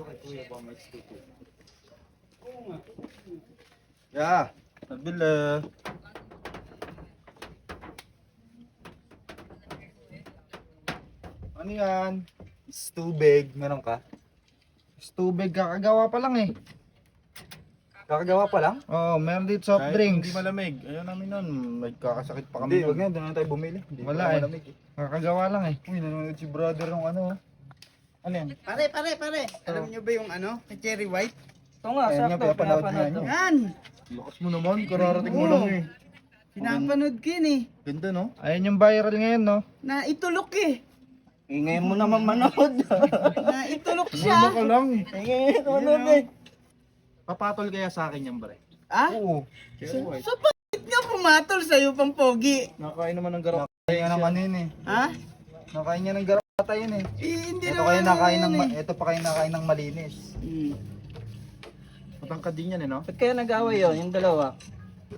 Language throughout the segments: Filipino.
kay Kuya ba may stupid? Oo nga. Yeah, nabili. Ano yan? It's too big. Meron ka? It's too big. Kakagawa pa lang eh. Kakagawa pa lang? Oo, meron dito soft drinks. Hindi malamig. Ayaw namin nun. May kakasakit pa Hindi, kami wag nun. nga. Doon na tayo bumili. Hindi Wala pa eh. malamig eh. Kakagawa lang eh. Uy, nanonood si brother ng ano. Ano yan? Pare. Alam niyo ba yung ano? Kay Cherry White? Ito nga, Ayan nga, sakto, pinapanood pinapanood. nga Yan! Lakas mo naman. Kararating mo Oo. lang eh. Pinapanood ko yun eh. Ganda no? Ayan yung viral ngayon, no? Na itulok eh. Ingay mo naman manood. Na itulok Ano siya. ka lang. Ingay mo Yun, manood oh. eh. Papatol kaya sa akin yan, bre. Ah? Oo. So bakit nga pumatol sa'yo pang pogi? Nakain naman ng garap. Nakain nga ng ano yun eh. Ha? Nakain niya ng garata yun eh. Eh, hindi Ito naman kayo nakain ng, yan eh. ito pa kayo nakain ng malinis. Matangkad din yan eh, no? Ba't kaya nag-away yun, yung dalawa?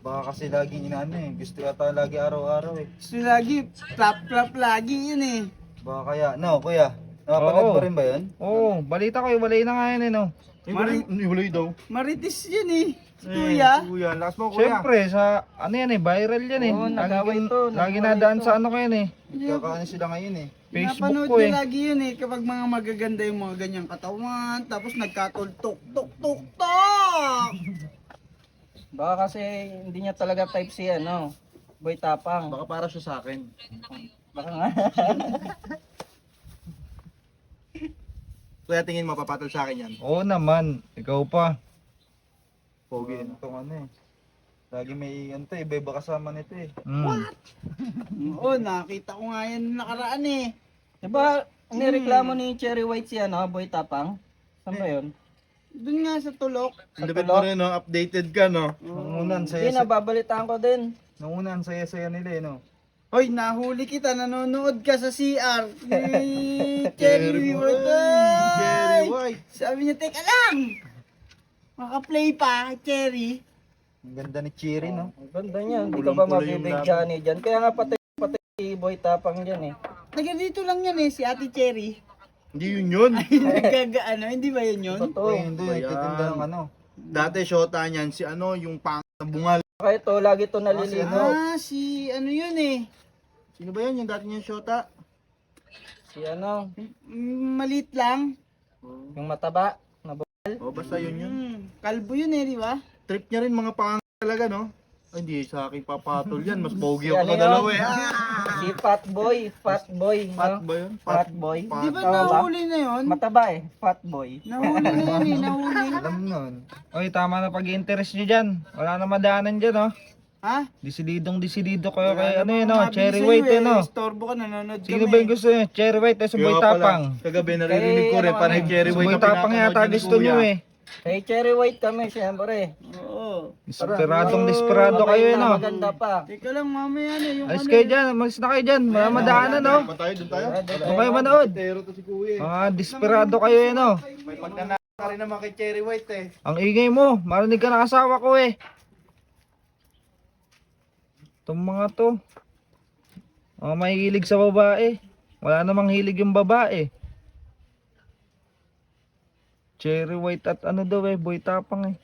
Baka kasi lagi inaano eh. Gusto yata lagi araw-araw eh. Gusto lagi, plap lagi yun eh. Baka kaya, no kuya? Napanood Oo. mo rin ba yun? Oo, balita ko, iwalay na nga yan eh, no? Iwalay daw. Marites yun eh. Si Kuya. Kuya, lakas mo kuya. Siyempre, sa ano yan eh, viral yan eh. Oo, nag-away to, Lagi nag-away nadaan to. sa ano ko yan eh. Kakaano sila ngayon eh. Facebook Napanood ko ko eh. lagi yun eh. Kapag mga magaganda yung mga ganyang katawan. Tapos nagkatultok. Baka kasi hindi niya talaga type si ano, Boy Tapang. Baka para siya sa akin. Baka nga. Kuya, tingin mo, papatol sa akin yan. Oo naman, ikaw pa. Pogi. Itong ano eh. Lagi may ano to eh, beba kasama nito eh. Oo, nakita ko nga yan nakaraan eh. Diba, nireklamo ni Cherry White si ano, Boy Tapang? Saan ba yun? Doon nga sa tulok. Ang dapat mo rin, no? Updated ka, no? Nung unan, Hindi, saya, nababalitaan ko din. nung unan, saya-saya nila eh, no? Hoy, nahuli kita. Nanonood ka sa CR. Cherry White. Cherry White. Sabi niya, teka lang. Maka-play pa, Cherry. Ang ganda ni Chiri, no? Ang ganda niya, hindi ka ba Kulang-kulang yung mabibig laban. Johnny dyan? Kaya nga pati si Boy Tapang dyan eh. Taga dito lang yan eh, si Ate Cherry. Hindi yun yun. Nagkagaano, hindi ba yun yun? Totoo. Uy, hindi, ba yan? nagtitinda ng ano. Dati, shota niyan, si ano, yung pang na bungal. Kaya ito, lagi ito naliligaw. Si ano yun eh. Sino ba yan? Yung dati niyang shota? Si ano, Malit lang. yung mataba. O, basta yun yun. Kalbo yun eh, di ba? Trip niya rin mga pang talaga, no? Ay, hindi sa akin papatol yan. Mas pogi Yan ako sa yun. dalawa eh. Si Fat Boy, Fat Boy. Fat no? ba yun? Fat Boy. Fat. Di ba Tama ba? nahuli na yun? Mataba eh, Fat Boy. Nahuli na yun eh, nahuli. Alam nun. Oy, tama na pag-interest nyo dyan. Wala na madaanan dyan, oh. Ha? Desidido kayo kay ano yun, Mga oh. mabili Cherry sa'yo White yun, oh. Istorbo ka, nanonood Sino kami. ba yung gusto nyo? Cherry White, eh, si Boy Kaya pala, Tapang. kagabi naririnig ko Kay rin, ano parang kami? Cherry Si White Boy ang Tapang pinapanood yata yun ni gusto Kuya. nyo eh. Kay Cherry White kami, siyempre. Oo. Desperado kayo yun, oh. Maganda pa. Teka lang, mamaya na yung Alis ano. kayo dyan, malis na kayo dyan. Wala madaanan, oh. Pa tayo, dun tayo. Huwag kayo manood. Pero to si Kuya eh. Ah, desperado kayo yun, oh. May pagkanaka rin naman kay Cherry White eh. Ang ingay mo, marinig ka ng asawa ko eh. Itong mga to. Mga mahilig sa babae. Wala namang hilig yung babae. Cherry White at ano daw eh, Boy Tapang eh.